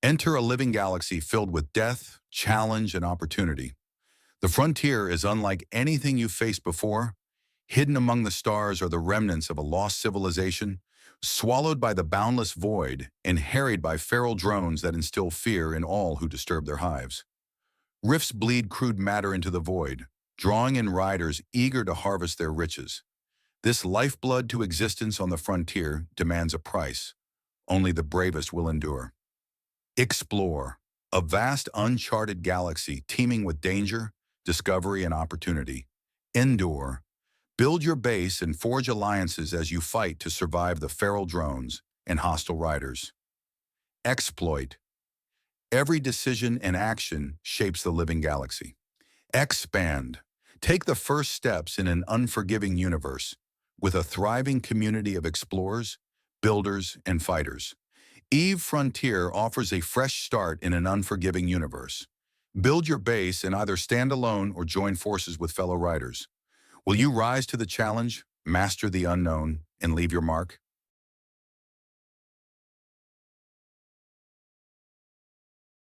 Enter a living galaxy filled with death, challenge, and opportunity. The frontier is unlike anything you've faced before. Hidden among the stars are the remnants of a lost civilization, swallowed by the boundless void and harried by feral drones that instill fear in all who disturb their hives. Rifts bleed crude matter into the void, drawing in riders eager to harvest their riches. This lifeblood to existence on the frontier demands a price. Only the bravest will endure. Explore, a vast uncharted galaxy teeming with danger, discovery, and opportunity. Endure, build your base and forge alliances as you fight to survive the feral drones and hostile riders. Exploit, every decision and action shapes the living galaxy. Expand, take the first steps in an unforgiving universe with a thriving community of explorers, builders, and fighters. Eve Frontier offers a fresh start in an unforgiving universe. Build your base and either stand alone or join forces with fellow riders. Will you rise to the challenge, master the unknown, and leave your mark?